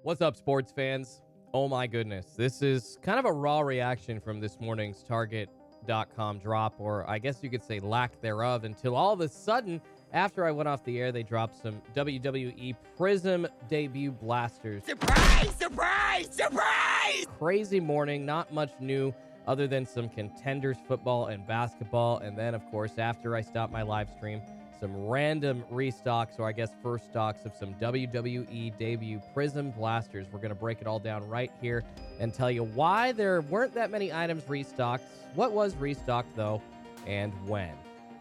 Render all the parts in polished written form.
What's up, sports fans? Oh my goodness. This is kind of a raw reaction from this morning's Target.com drop, or I guess you could say lack thereof, until all of a sudden, after I went off the air, they dropped some WWE Prizm debut blasters. Surprise! Surprise! Surprise! Crazy morning, not much new other than some Contenders football and basketball. And then, of course, after I stopped my live stream, some random restocks, or I guess first stocks, of some WWE debut Prizm blasters. We're going to break it all down right here and tell you why there weren't that many items restocked, what was restocked, though, and when.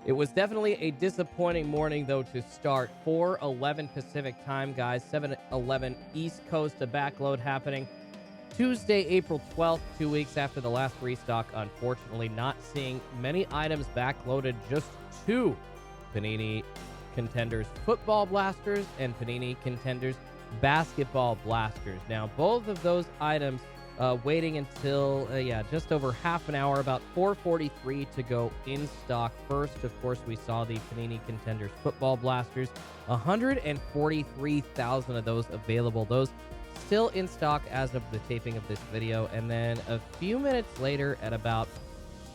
It was definitely a disappointing morning, though, to start. 4:11 Pacific time, guys. 7:11 East Coast, a backload happening Tuesday, April 12th, 2 weeks after the last restock. Unfortunately, not seeing many items backloaded, just two Panini Contenders football blasters and Panini Contenders basketball blasters. Now, both of those items waiting until, just over half an hour, about 4:43 to go in stock. First, of course, we saw the Panini Contenders football blasters. 143,000 of those available. Those still in stock as of the taping of this video. And then a few minutes later, at about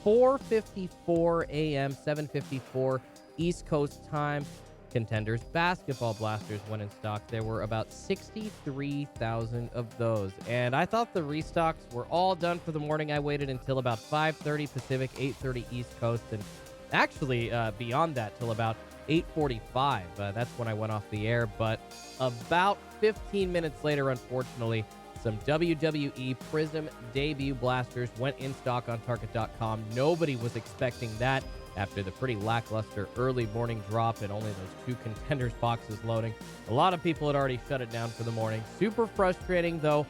4:54 a.m., 7:54 East Coast time, Contenders basketball blasters went in stock. There were about 63,000 of those. And I thought the restocks were all done for the morning. I waited until about 5:30 Pacific, 8:30 East Coast, and actually beyond that till about 8:45. That's when I went off the air. But about 15 minutes later, unfortunately, some WWE Prizm debut blasters went in stock on Target.com. Nobody was expecting that after the pretty lackluster early morning drop and only those two Contenders boxes loading. A lot of people had already shut it down for the morning. Super frustrating, though.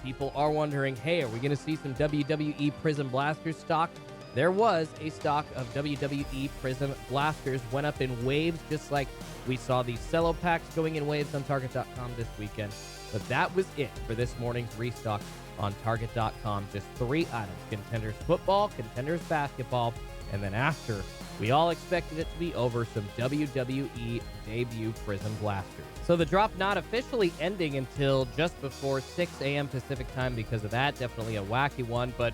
People are wondering, hey, are we going to see some WWE Prizm blasters stocked? There was a stock of WWE Prizm blasters, went up in waves, just like we saw these cello packs going in waves on Target.com this weekend. But that was it for this morning's restock on Target.com. Just three items: Contenders football, Contenders basketball, and then after, we all expected it to be over, some WWE debut Prizm blasters. So the drop not officially ending until just before 6 a.m. Pacific time because of that. Definitely a wacky one, but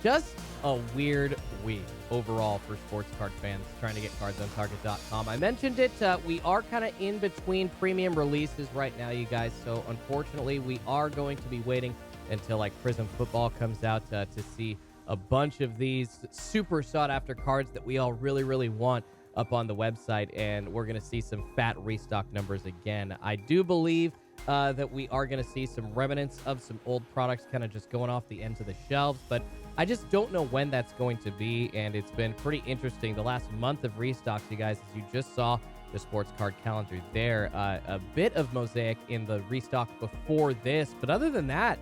just a weird week overall for sports card fans trying to get cards on Target.com. I mentioned it. We are kind of in between premium releases right now, you guys. So unfortunately, we are going to be waiting until like Prizm football comes out to see a bunch of these super sought-after cards that we all really, really want up on the website, and we're going to see some fat restock numbers again. I do believe that we are going to see some remnants of some old products kind of just going off the ends of the shelves, but I just don't know when that's going to be, and it's been pretty interesting. The last month of restocks, you guys, as you just saw the sports card calendar there, a bit of Mosaic in the restock before this, but other than that,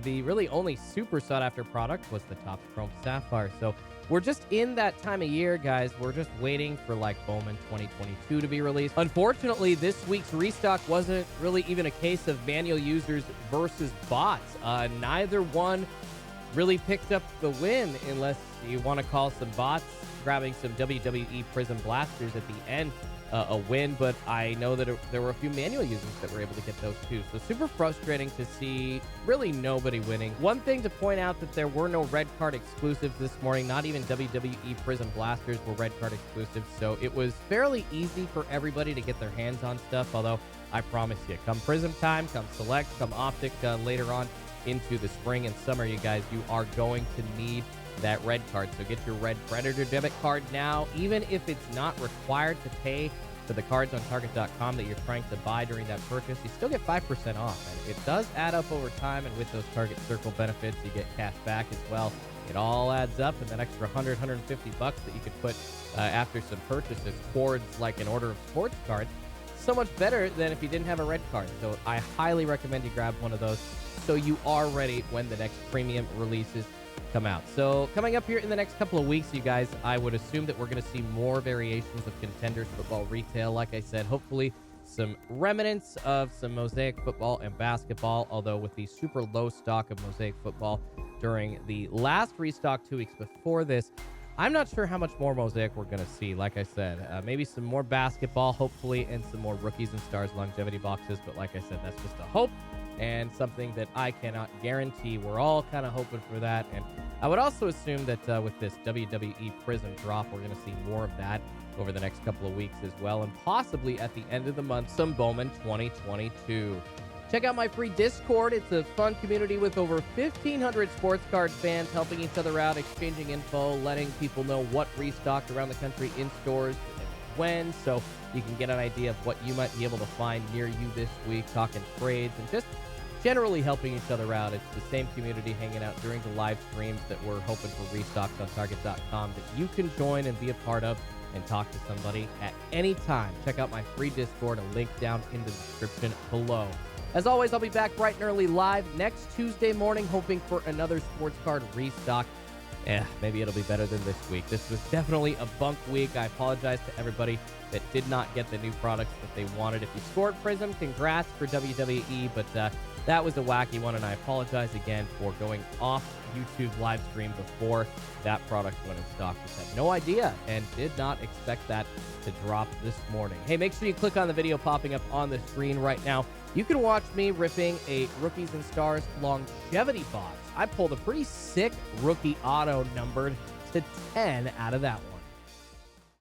the really only super sought-after product was the Topps Chrome Sapphire. So we're just in that time of year, guys. We're just waiting for, like, Bowman 2022 to be released. Unfortunately, this week's restock wasn't really even a case of manual users versus bots. Neither one really picked up the win, unless you want to call some bots grabbing some WWE Prizm blasters at the end a win, but I know that there were a few manual users that were able to get those too. So super frustrating to see really nobody winning. One thing to point out, that there were no red card exclusives this morning. Not even WWE Prizm blasters were red card exclusives. So it was fairly easy for everybody to get their hands on stuff. Although I promise you, come Prizm time, come Select, come Optic later on into the spring and summer, you guys, you are going to need that red card. So get your red Predator debit card now. Even if it's not required to pay for the cards on Target.com that you're trying to buy during that purchase, you still get 5% off. And it does add up over time, and with those Target Circle benefits, you get cash back as well. It all adds up, and that extra $100, $150 that you could put after some purchases towards like an order of sports cards, so much better than if you didn't have a red card. So I highly recommend you grab one of those so you are ready when the next premium releases come out. So coming up here in the next couple of weeks, you guys, I would assume that we're going to see more variations of Contenders football retail. Like I said, hopefully some remnants of some Mosaic football and basketball, although with the super low stock of Mosaic football during the last restock 2 weeks before this, I'm not sure how much more Mosaic we're going to see. Like I said, maybe some more basketball, hopefully, and some more Rookies and Stars longevity boxes. But like I said, that's just a hope. and something that I cannot guarantee. We're all kind of hoping for that. And I would also assume that with this WWE Prizm drop, we're going to see more of that over the next couple of weeks as well. And possibly at the end of the month, some Bowman 2022. Check out my free Discord. It's a fun community with over 1,500 sports card fans helping each other out, exchanging info, letting people know what restocked around the country in stores and when, so you can get an idea of what you might be able to find near you this week, talking trades, and just generally helping each other out. It's the same community hanging out during the live streams that we're hoping for restocks on Target.com that you can join and be a part of and talk to somebody at any time. Check out my free Discord, a link down in the description below. As always, I'll be back bright and early live next Tuesday morning, hoping for another sports card restock. Maybe it'll be better than this week. This was definitely a bunk week. I apologize to everybody that did not get the new products that they wanted. If you scored Prizm, congrats for WWE, but that was a wacky one, and I apologize again for going off YouTube live stream before that product went in stock. Just had no idea and did not expect that to drop this morning. Hey, make sure you click on the video popping up on the screen right now. You can watch me ripping a Rookies and Stars longevity box. I pulled a pretty sick rookie auto numbered to 10 out of that one.